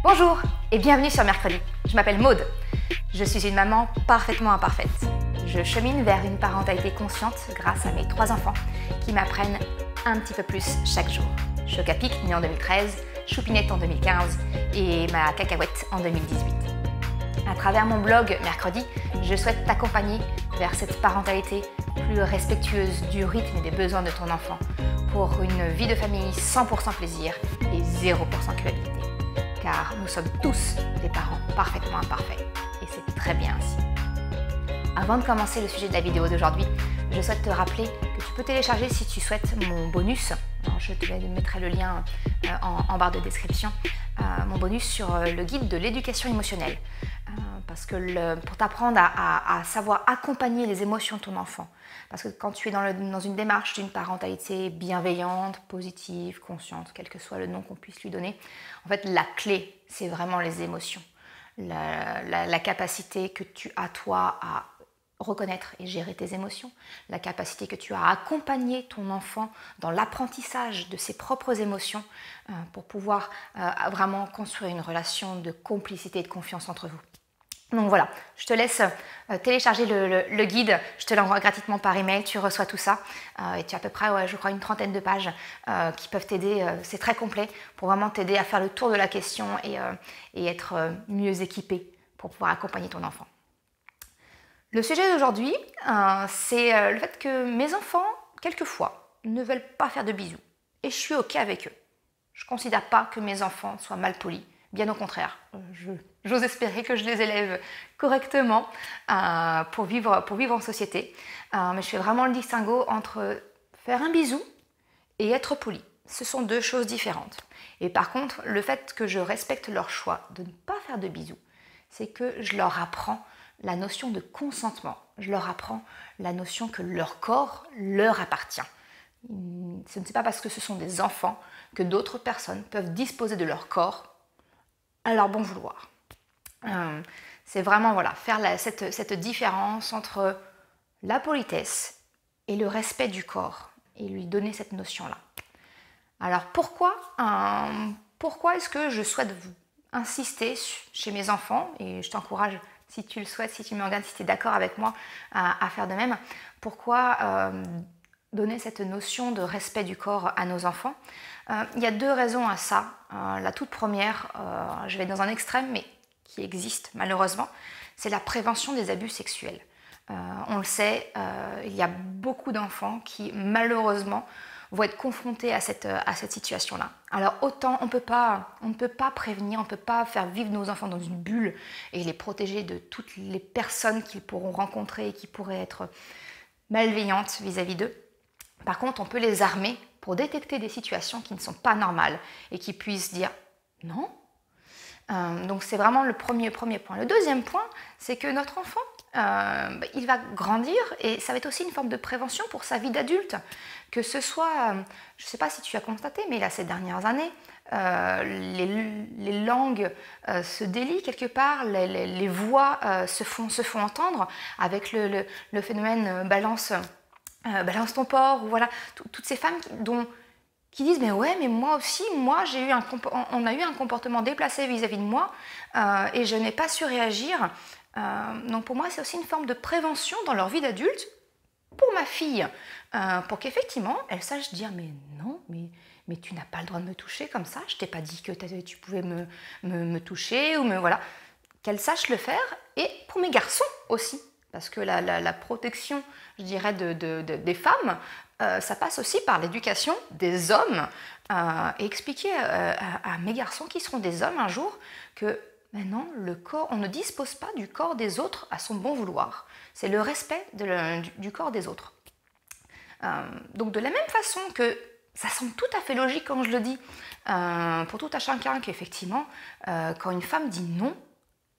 Bonjour et bienvenue sur Mercredi. Je m'appelle Maude. Je suis une maman parfaitement imparfaite. Je chemine vers une parentalité consciente grâce à mes 3 enfants qui m'apprennent un petit peu plus chaque jour. Chocapic, née en 2013, Choupinette en 2015 et ma cacahuète en 2018. À travers mon blog Mercredi, je souhaite t'accompagner vers cette parentalité plus respectueuse du rythme et des besoins de ton enfant pour une vie de famille 100% plaisir et 0% culpabilité. Car nous sommes tous des parents parfaitement imparfaits et c'est très bien ainsi. Avant de commencer le sujet de la vidéo d'aujourd'hui, je souhaite te rappeler que tu peux télécharger si tu souhaites mon bonus. Alors, je te mettrai le lien en barre de description. Mon bonus sur le guide de l'éducation émotionnelle. Parce que pour t'apprendre à savoir accompagner les émotions de ton enfant. Parce que quand tu es dans une démarche d'une parentalité bienveillante, positive, consciente, quel que soit le nom qu'on puisse lui donner, en fait la clé c'est vraiment les émotions. La capacité que tu as toi à reconnaître et gérer tes émotions, la capacité que tu as à accompagner ton enfant dans l'apprentissage de ses propres émotions pour pouvoir vraiment construire une relation de complicité et de confiance entre vous. Donc voilà, je te laisse télécharger le guide, je te l'envoie gratuitement par email, tu reçois tout ça et tu as à peu près, je crois, une 30aine de pages qui peuvent t'aider, c'est très complet pour vraiment t'aider à faire le tour de la question et être mieux équipé pour pouvoir accompagner ton enfant. Le sujet d'aujourd'hui, c'est le fait que mes enfants, quelquefois, ne veulent pas faire de bisous et je suis OK avec eux. Je ne considère pas que mes enfants soient mal polis. Bien au contraire, j'ose espérer que je les élève correctement pour vivre en société. Mais je fais vraiment le distinguo entre faire un bisou et être poli. Ce sont 2 choses différentes. Et par contre, le fait que je respecte leur choix de ne pas faire de bisous, c'est que je leur apprends la notion de consentement. Je leur apprends la notion que leur corps leur appartient. Ce n'est pas parce que ce sont des enfants que d'autres personnes peuvent disposer de leur corps à leur bon vouloir. C'est vraiment faire cette différence entre la politesse et le respect du corps et lui donner cette notion-là. Alors pourquoi est-ce que je souhaite insister chez mes enfants, et je t'encourage si tu le souhaites, si tu me regardes, si tu es d'accord avec moi à faire de même, pourquoi donner cette notion de respect du corps à nos enfants? Il y a 2 raisons à ça. La toute première, je vais dans un extrême, mais qui existe malheureusement, c'est la prévention des abus sexuels. On le sait, il y a beaucoup d'enfants qui malheureusement vont être confrontés à cette situation-là. Alors autant on ne peut pas prévenir, on ne peut pas faire vivre nos enfants dans une bulle et les protéger de toutes les personnes qu'ils pourront rencontrer et qui pourraient être malveillantes vis-à-vis d'eux. Par contre, on peut les armer pour détecter des situations qui ne sont pas normales et qui puissent dire non. Donc c'est vraiment le premier point. Le deuxième point, c'est que notre enfant, il va grandir et ça va être aussi une forme de prévention pour sa vie d'adulte. Que ce soit, je ne sais pas si tu as constaté, mais là ces dernières années, les langues se délient quelque part, les voix se font entendre avec le phénomène balance ton porc, ou voilà, toutes ces femmes qui disent mais ouais, mais moi aussi, on a eu un comportement déplacé vis-à-vis de moi et je n'ai pas su réagir. Donc pour moi, c'est aussi une forme de prévention dans leur vie d'adulte pour ma fille, pour qu'effectivement, elle sache dire mais non, mais tu n'as pas le droit de me toucher comme ça, je t'ai pas dit que tu pouvais me toucher, ou voilà, qu'elle sache le faire, et pour mes garçons aussi. Parce que la protection, je dirais, des femmes, ça passe aussi par l'éducation des hommes. Et expliquer à mes garçons qui seront des hommes un jour que maintenant, on ne dispose pas du corps des autres à son bon vouloir. C'est le respect du corps des autres. Donc de la même façon que ça semble tout à fait logique quand je le dis, pour tout à chacun qu'effectivement, quand une femme dit non,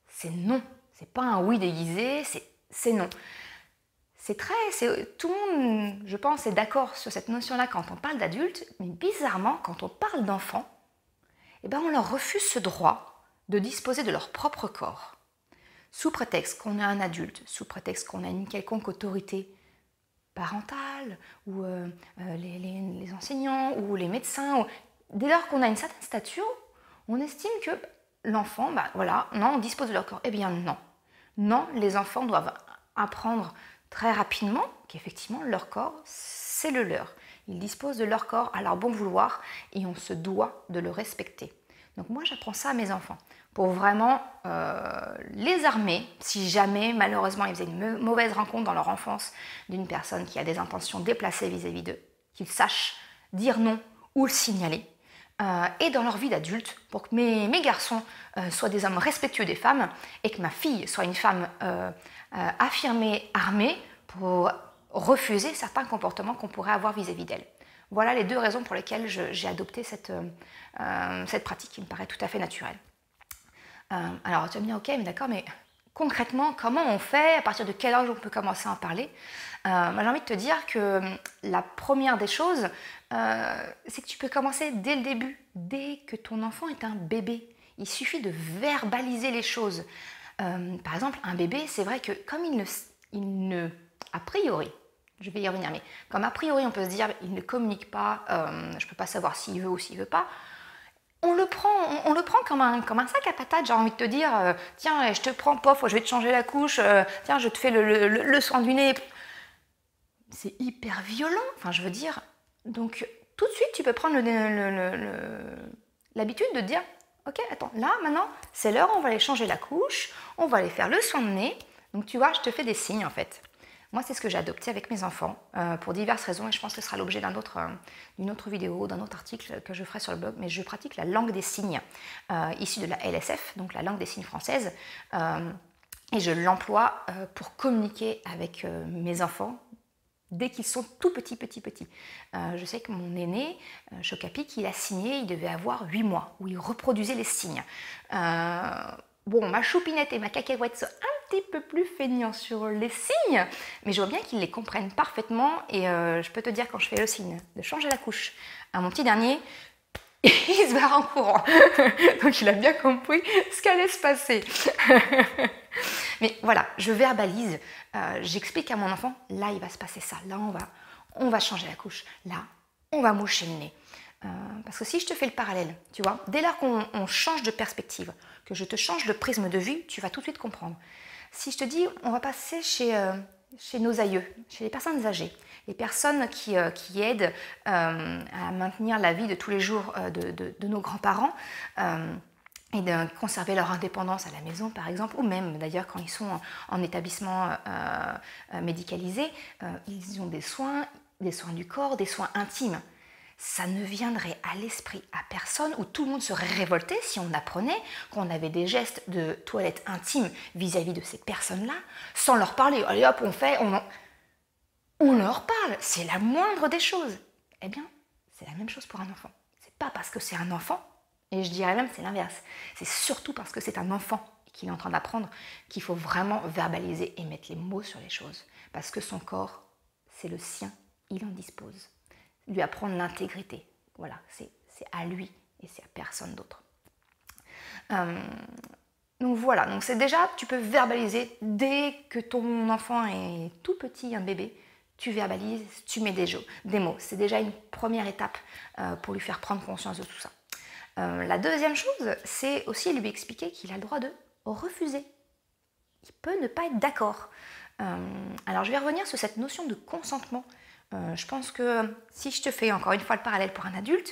c'est non. C'est pas un oui déguisé, c'est non. Tout le monde, je pense, est d'accord sur cette notion-là quand on parle d'adultes, mais bizarrement, quand on parle d'enfants, on leur refuse ce droit de disposer de leur propre corps. Sous prétexte qu'on est un adulte, sous prétexte qu'on a une quelconque autorité parentale, ou les enseignants, ou les médecins, dès lors qu'on a une certaine stature, on estime que l'enfant, bah voilà, non, on dispose de leur corps. Eh bien non. Non, les enfants doivent apprendre très rapidement qu'effectivement leur corps, c'est le leur. Ils disposent de leur corps à leur bon vouloir et on se doit de le respecter. Donc moi j'apprends ça à mes enfants pour vraiment les armer si jamais malheureusement ils faisaient une mauvaise rencontre dans leur enfance d'une personne qui a des intentions déplacées vis-à-vis d'eux, qu'ils sachent dire non ou le signaler. Et dans leur vie d'adulte, pour que mes garçons soient des hommes respectueux des femmes et que ma fille soit une femme affirmée, armée pour refuser certains comportements qu'on pourrait avoir vis-à-vis d'elle. Voilà les 2 raisons pour lesquelles j'ai adopté cette pratique qui me paraît tout à fait naturelle. Alors tu vas me dire, ok, mais d'accord, mais concrètement, comment on fait? À partir de quel âge on peut commencer à en parler? J'ai envie de te dire que la première des choses, c'est que tu peux commencer dès le début, dès que ton enfant est un bébé. Il suffit de verbaliser les choses. Par exemple, un bébé, c'est vrai que comme a priori, je vais y revenir, mais comme a priori on peut se dire il ne communique pas, je ne peux pas savoir s'il veut ou s'il ne veut pas, on le prend comme un sac à patates, j'ai envie de te dire, tiens, je te prends, pof, je vais te changer la couche, tiens, je te fais le soin du nez. C'est hyper violent, enfin je veux dire. Donc tout de suite, tu peux prendre l'habitude de te dire, ok, attends, là, maintenant, c'est l'heure, on va aller changer la couche, on va aller faire le soin de nez. Donc tu vois, je te fais des signes en fait. Moi, c'est ce que j'ai adopté avec mes enfants pour diverses raisons et je pense que ce sera l'objet d'une autre vidéo, d'un autre article que je ferai sur le blog. Mais je pratique la langue des signes issue de la LSF, donc la langue des signes française, et je l'emploie pour communiquer avec mes enfants dès qu'ils sont tout petits. Je sais que mon aîné, Chocapic, il a signé, il devait avoir 8 mois, où il reproduisait les signes. Bon, ma choupinette et ma cacahuète sont un petit peu plus feignants sur les signes, mais je vois bien qu'ils les comprennent parfaitement et je peux te dire quand je fais le signe de changer la couche à mon petit dernier, il se barre en courant. Donc il a bien compris ce qu'allait se passer. Mais voilà, je verbalise, j'explique à mon enfant, là il va se passer ça, là on va changer la couche, là on va moucher le nez. Parce que si je te fais le parallèle, tu vois, dès lors qu'on change de perspective, que je te change le prisme de vue, tu vas tout de suite comprendre. Si je te dis, on va passer chez nos aïeux, chez les personnes âgées, les personnes qui aident à maintenir la vie de tous les jours de nos grands-parents, et de conserver leur indépendance à la maison, par exemple, ou même d'ailleurs quand ils sont en établissement médicalisé, ils ont des soins du corps, des soins intimes. Ça ne viendrait à l'esprit à personne, ou tout le monde serait révolté si on apprenait qu'on avait des gestes de toilette intime vis-à-vis de ces personnes-là, sans leur parler. Allez hop, on leur parle, c'est la moindre des choses. Eh bien, c'est la même chose pour un enfant. C'est pas parce que c'est un enfant, et je dirais même c'est l'inverse, c'est surtout parce que c'est un enfant et qu'il est en train d'apprendre qu'il faut vraiment verbaliser et mettre les mots sur les choses. Parce que son corps, c'est le sien, il en dispose. Lui apprendre l'intégrité. Voilà, c'est à lui et c'est à personne d'autre. Donc voilà, donc c'est déjà, tu peux verbaliser dès que ton enfant est tout petit, un bébé, tu verbalises, tu mets des mots. C'est déjà une première étape pour lui faire prendre conscience de tout ça. La deuxième chose, c'est aussi lui expliquer qu'il a le droit de refuser. Il peut ne pas être d'accord. Alors je vais revenir sur cette notion de consentement. Je pense que si je te fais encore une fois le parallèle pour un adulte,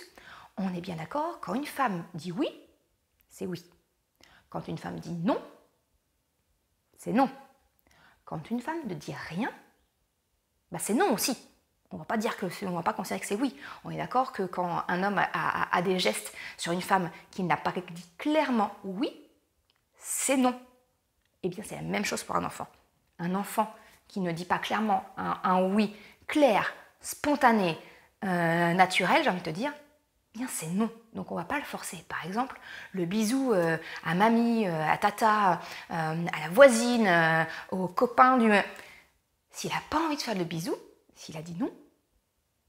on est bien d'accord, quand une femme dit oui, c'est oui. Quand une femme dit non, c'est non. Quand une femme ne dit rien, bah c'est non aussi. On va pas considérer que c'est oui. On est d'accord que quand un homme a des gestes sur une femme qui n'a pas dit clairement oui, c'est non. Eh bien, c'est la même chose pour un enfant. Un enfant qui ne dit pas clairement un oui clair, spontané, naturel, j'ai envie de te dire, eh bien c'est non. Donc on ne va pas le forcer. Par exemple, le bisou à mamie, à tata, à la voisine, au copain du... S'il n'a pas envie de faire le bisou, s'il a dit non,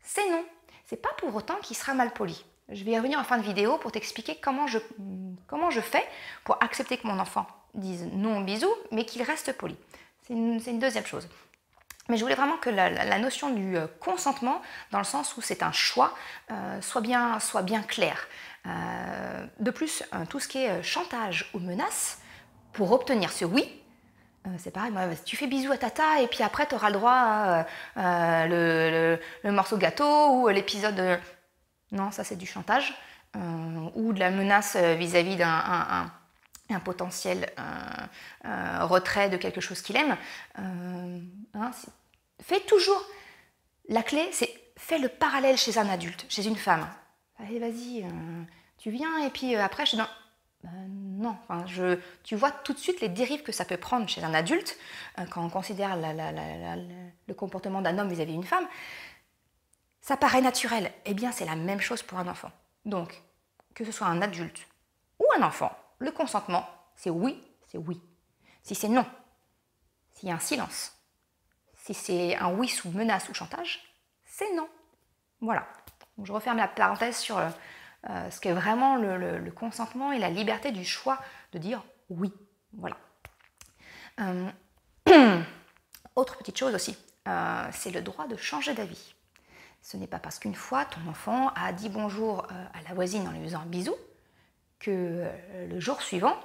c'est non. C'est pas pour autant qu'il sera mal poli. Je vais y revenir en fin de vidéo pour t'expliquer comment je fais pour accepter que mon enfant dise non au bisou, mais qu'il reste poli. C'est une deuxième chose. Mais je voulais vraiment que la notion du consentement, dans le sens où c'est un choix, soit bien clair. De plus, tout ce qui est chantage ou menace, pour obtenir ce oui, c'est pareil, tu fais bisous à tata et puis après tu auras le droit à le morceau gâteau ou l'épisode de... Non, ça c'est du chantage ou de la menace vis-à-vis d'un potentiel retrait de quelque chose qu'il aime. Fais toujours, la clé c'est fais le parallèle chez un adulte, chez une femme. Allez vas-y, tu viens et puis après je suis dans... non, enfin, tu vois tout de suite les dérives que ça peut prendre chez un adulte quand on considère le comportement d'un homme vis-à-vis d'une femme. Ça paraît naturel. Eh bien, c'est la même chose pour un enfant. Donc, que ce soit un adulte ou un enfant, le consentement, c'est oui, c'est oui. Si c'est non, s'il y a un silence, si c'est un oui sous menace ou chantage, c'est non. Voilà. Donc, je referme la parenthèse sur ce qu'est vraiment le consentement et la liberté du choix de dire oui. Voilà. Autre petite chose aussi, c'est le droit de changer d'avis. Ce n'est pas parce qu'une fois ton enfant a dit bonjour à la voisine en lui faisant un bisou que le jour suivant,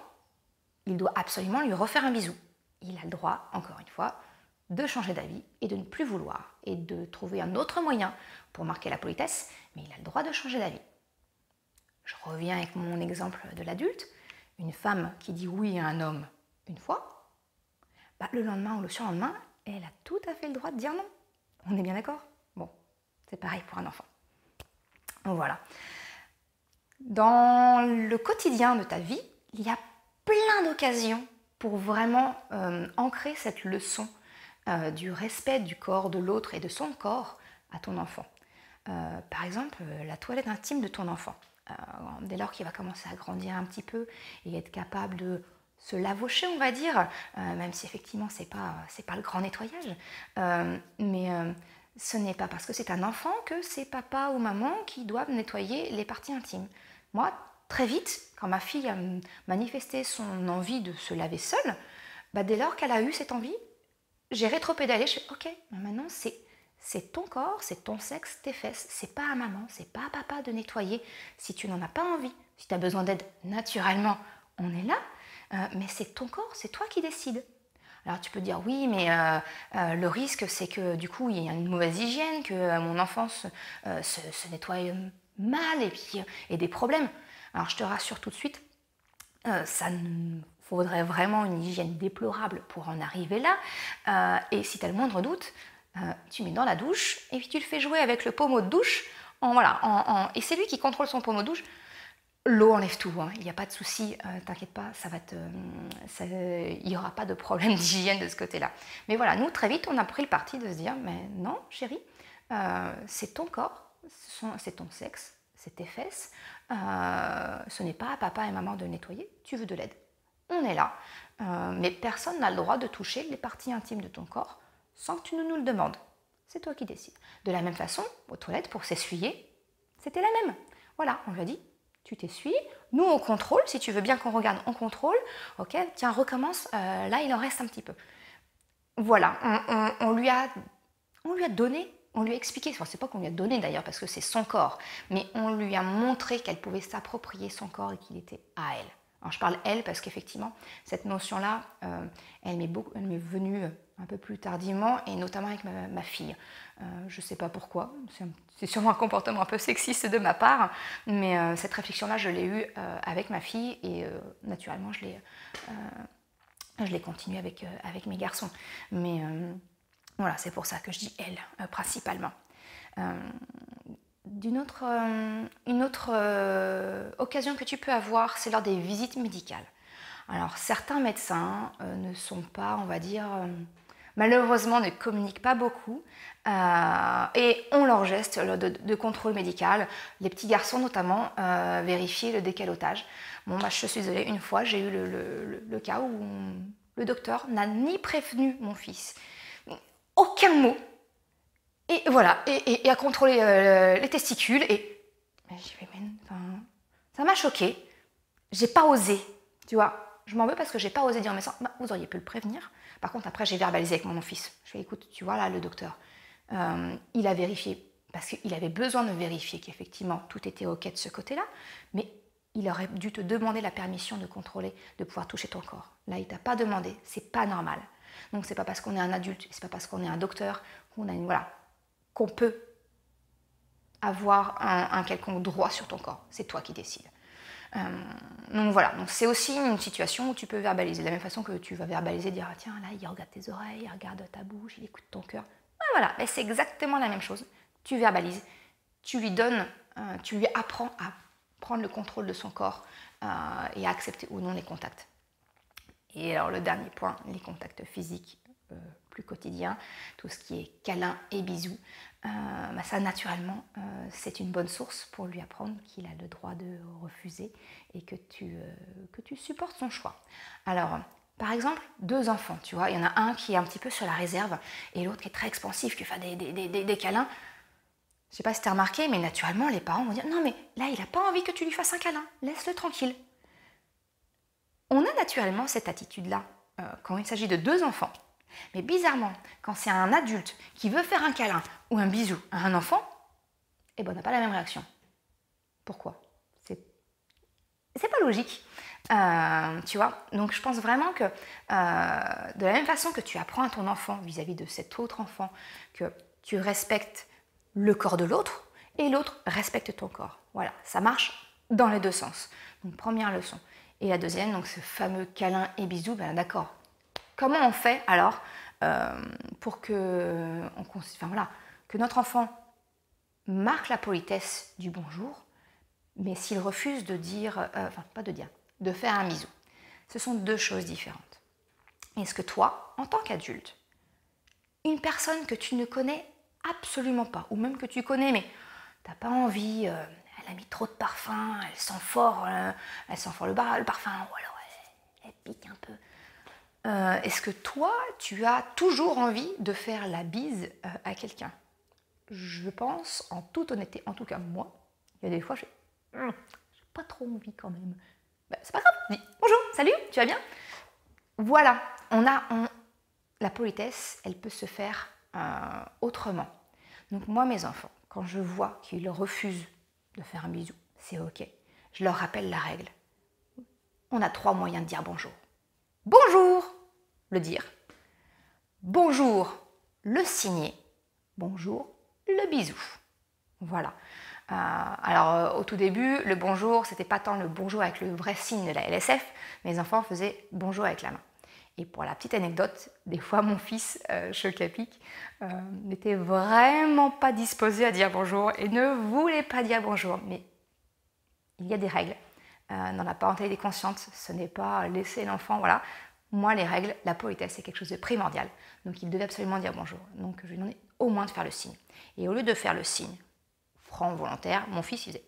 il doit absolument lui refaire un bisou. Il a le droit, encore une fois, de changer d'avis et de ne plus vouloir et de trouver un autre moyen pour marquer la politesse, mais il a le droit de changer d'avis. Je reviens avec mon exemple de l'adulte. Une femme qui dit oui à un homme une fois, le lendemain ou le surlendemain, elle a tout à fait le droit de dire non. On est bien d'accord? Bon, c'est pareil pour un enfant. Donc voilà. Dans le quotidien de ta vie, il y a plein d'occasions pour vraiment ancrer cette leçon du respect du corps de l'autre et de son corps à ton enfant. Par exemple, la toilette intime de ton enfant. Dès lors qu'il va commencer à grandir un petit peu et être capable de se lavaucher, on va dire, même si effectivement c'est pas le grand nettoyage, mais ce n'est pas parce que c'est un enfant que c'est papa ou maman qui doivent nettoyer les parties intimes. Moi, très vite, quand ma fille a manifesté son envie de se laver seule, dès lors qu'elle a eu cette envie, j'ai rétropédalé, je fais ok, maintenant c'est ton corps, c'est ton sexe, tes fesses, c'est pas à maman, c'est pas à papa de nettoyer si tu n'en as pas envie. Si tu as besoin d'aide, naturellement, on est là, mais c'est ton corps, c'est toi qui décides. Alors tu peux dire oui, mais le risque c'est que du coup il y a une mauvaise hygiène, que mon enfant se nettoie mal et puis et des problèmes. Alors je te rassure tout de suite, ça ne faudrait vraiment une hygiène déplorable pour en arriver là. Et si tu as le moindre doute, tu mets dans la douche et puis tu le fais jouer avec le pommeau de douche. Et c'est lui qui contrôle son pommeau de douche. L'eau enlève tout, hein. Il n'y a pas de souci, t'inquiète pas, il n'y aura pas de problème d'hygiène de ce côté-là. Mais voilà, nous très vite on a pris le parti de se dire, mais non chérie, c'est ton corps, c'est ton sexe, c'est tes fesses, ce n'est pas à papa et maman de nettoyer, tu veux de l'aide. On est là, mais personne n'a le droit de toucher les parties intimes de ton corps sans que tu ne nous le demandes. C'est toi qui décides. De la même façon, aux toilettes, pour s'essuyer, c'était la même. Voilà, on lui a dit, tu t'essuies, nous on contrôle, si tu veux bien qu'on regarde, on contrôle, ok, tiens, recommence, là il en reste un petit peu. Voilà, on lui a donné, on lui a expliqué, enfin, c'est pas qu'on lui a donné d'ailleurs parce que c'est son corps, mais on lui a montré qu'elle pouvait s'approprier son corps et qu'il était à elle. Alors je parle elle parce qu'effectivement, cette notion-là, elle m'est venue un peu plus tardivement et notamment avec ma fille. Je ne sais pas pourquoi, c'est sûrement un comportement un peu sexiste de ma part, mais cette réflexion-là, je l'ai eue avec ma fille et naturellement, je l'ai continuée avec mes garçons. Mais voilà, c'est pour ça que je dis elle, principalement. Une autre occasion que tu peux avoir, c'est lors des visites médicales. Alors, certains médecins ne sont pas, on va dire, malheureusement ne communiquent pas beaucoup et ont leur geste de contrôle médical. Les petits garçons notamment vérifier le décalotage. Bon, je suis désolée, une fois j'ai eu le cas où le docteur n'a ni prévenu mon fils, aucun mot, et voilà, et a contrôlé les testicules, et ça m'a choquée. J'ai pas osé, tu vois. Je m'en veux parce que j'ai pas osé dire au médecin, vous auriez pu le prévenir, Par contre, après, j'ai verbalisé avec mon fils. Je lui ai dit, écoute, tu vois là, le docteur, il a vérifié, parce qu'il avait besoin de vérifier qu'effectivement tout était OK de ce côté-là, mais il aurait dû te demander la permission de contrôler, de pouvoir toucher ton corps. Là, il ne t'a pas demandé, c'est pas normal. Donc, c'est pas parce qu'on est un adulte, c'est pas parce qu'on est un docteur qu'on peut avoir un quelconque droit sur ton corps. C'est toi qui décides. Donc voilà, donc c'est aussi une situation où tu peux verbaliser, de la même façon que tu vas verbaliser, dire ah, tiens là il regarde tes oreilles, il regarde ta bouche, il écoute ton cœur. Voilà, et c'est exactement la même chose. Tu verbalises, tu lui donnes, tu lui apprends à prendre le contrôle de son corps et à accepter ou non les contacts. Et alors le dernier point, les contacts physiques plus quotidiens, tout ce qui est câlin et bisous, ça naturellement c'est une bonne source pour lui apprendre qu'il a le droit de refuser et que tu supportes son choix. Alors par exemple, 2 enfants, tu vois, il y en a un qui est un petit peu sur la réserve et l'autre qui est très expansif, qui fait des câlins. Je ne sais pas si tu as remarqué, mais naturellement les parents vont dire non mais là il n'a pas envie que tu lui fasses un câlin, laisse-le tranquille. On a naturellement cette attitude-là quand il s'agit de 2 enfants. Mais bizarrement, quand c'est un adulte qui veut faire un câlin ou un bisou à un enfant, eh ben, on n'a pas la même réaction. Pourquoi? C'est pas logique. Tu vois, donc je pense vraiment que de la même façon que tu apprends à ton enfant vis-à-vis de cet autre enfant que tu respectes le corps de l'autre et l'autre respecte ton corps. Voilà, ça marche dans les 2 sens. Donc première leçon. Et la deuxième, donc ce fameux câlin et bisou, ben d'accord. Comment on fait alors pour que notre enfant marque la politesse du bonjour, mais s'il refuse de dire, de faire un bisou? Ce sont 2 choses différentes. Est-ce que toi, en tant qu'adulte, une personne que tu ne connais absolument pas, ou même que tu connais, mais tu n'as pas envie, elle a mis trop de parfum, elle sent fort le parfum, ou alors elle pique un peu. Est-ce que toi, tu as toujours envie de faire la bise à quelqu'un? Je pense, en toute honnêteté, en tout cas moi, il y a des fois, j'ai pas trop envie quand même. Ben, c'est pas grave, dis bonjour, salut, tu vas bien? Voilà, la politesse, elle peut se faire autrement. Donc moi, mes enfants, quand je vois qu'ils refusent de faire un bisou, c'est ok. Je leur rappelle la règle. On a 3 moyens de dire bonjour. Bonjour, le dire. Bonjour, le signer. Bonjour, le bisou. Voilà. Alors, au tout début, le bonjour, c'était pas tant le bonjour avec le vrai signe de la LSF. Mes enfants faisaient bonjour avec la main. Et pour la petite anecdote, des fois, mon fils, Chocapic, n'était vraiment pas disposé à dire bonjour et ne voulait pas dire bonjour. Mais il y a des règles. Dans la parentalité consciente, ce n'est pas laisser l'enfant, voilà. Moi, les règles, la politesse, c'est quelque chose de primordial. Donc, il devait absolument dire bonjour. Donc, je lui demandais au moins de faire le signe. Et au lieu de faire le signe franc, volontaire, mon fils, il faisait,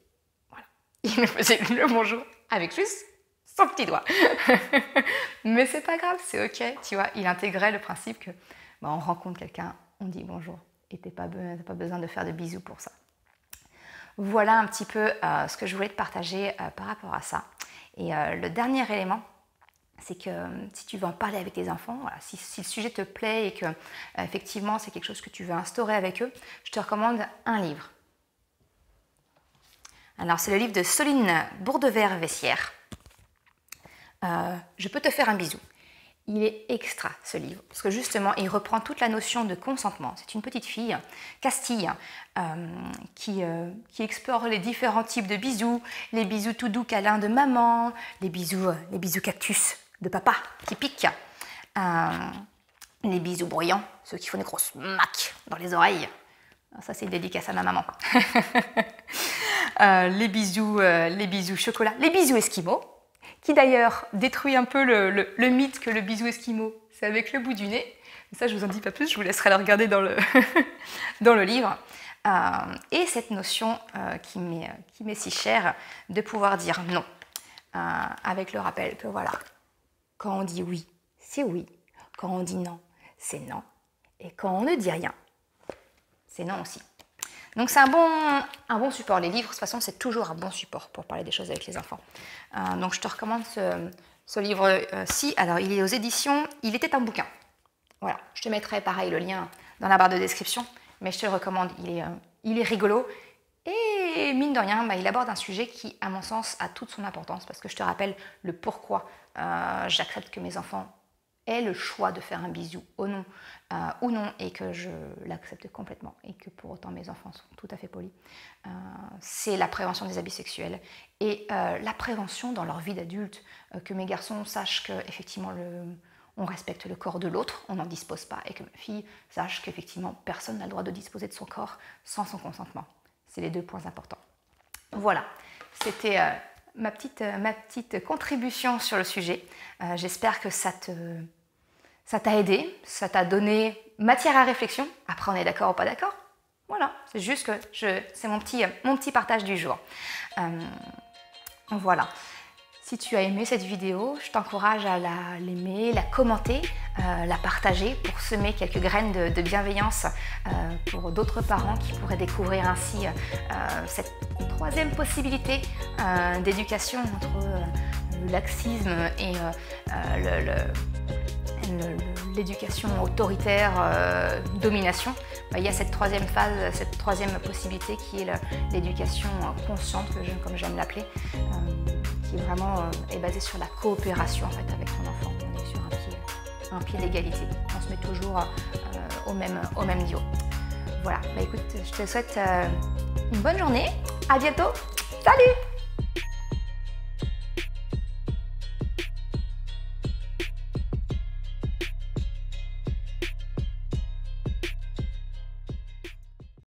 voilà. Il me faisait le bonjour avec juste son petit doigt. Mais c'est pas grave, c'est ok, tu vois. Il intégrait le principe que, on rencontre quelqu'un, on dit bonjour. Et t'as pas besoin de faire de bisous pour ça. Voilà un petit peu ce que je voulais te partager par rapport à ça. Et le dernier élément, c'est que si tu veux en parler avec tes enfants, voilà, si le sujet te plaît et que effectivement c'est quelque chose que tu veux instaurer avec eux, je te recommande un livre. Alors c'est le livre de Soline Bourdevert-Vessière. Je peux te faire un bisou. Il est extra, ce livre, parce que justement, il reprend toute la notion de consentement. C'est une petite fille, Castille, qui explore les différents types de bisous, les bisous tout doux câlins de maman, les bisous cactus de papa qui piquent, les bisous bruyants, ceux qui font des grosses macs dans les oreilles. Ça, c'est une dédicace à ma maman. Les bisous chocolat, les bisous esquimaux, qui d'ailleurs détruit un peu le mythe que le bisou esquimau, c'est avec le bout du nez. Ça, je vous en dis pas plus, je vous laisserai le regarder dans le livre. Et cette notion qui m'est si chère, de pouvoir dire non, avec le rappel que voilà, quand on dit oui, c'est oui, quand on dit non, c'est non, et quand on ne dit rien, c'est non aussi. Donc c'est un bon support. Les livres, de toute façon, c'est toujours un bon support pour parler des choses avec les enfants. Donc je te recommande ce livre-ci. Alors il est aux éditions Il était un bouquin. Voilà, je te mettrai pareil le lien dans la barre de description, mais je te le recommande, il est rigolo. Et mine de rien, il aborde un sujet qui, à mon sens, a toute son importance, parce que je te rappelle le pourquoi j'accepte que mes enfants aient le choix de faire un bisou ou non, et que je l'accepte complètement, et que pour autant mes enfants sont tout à fait polis. C'est la prévention des abus sexuels et la prévention dans leur vie d'adulte, que mes garçons sachent qu'effectivement on respecte le corps de l'autre, on n'en dispose pas, et que ma fille sache qu'effectivement personne n'a le droit de disposer de son corps sans son consentement. C'est les deux points importants. Voilà, c'était ma petite contribution sur le sujet. J'espère que ça t'a aidé, ça t'a donné matière à réflexion. Après, on est d'accord ou pas d'accord? Voilà, c'est juste que c'est mon petit partage du jour. Voilà. Si tu as aimé cette vidéo, je t'encourage à l'aimer, la commenter, la partager pour semer quelques graines de bienveillance pour d'autres parents qui pourraient découvrir ainsi cette troisième possibilité d'éducation entre le laxisme et l'éducation autoritaire, domination. Il y a cette troisième phase, cette troisième possibilité qui est l'éducation consciente, comme j'aime l'appeler, qui vraiment est basée sur la coopération en fait, avec ton enfant. On est sur un pied d'égalité. On se met toujours au même niveau. Voilà, écoute, je te souhaite une bonne journée. À bientôt. Salut!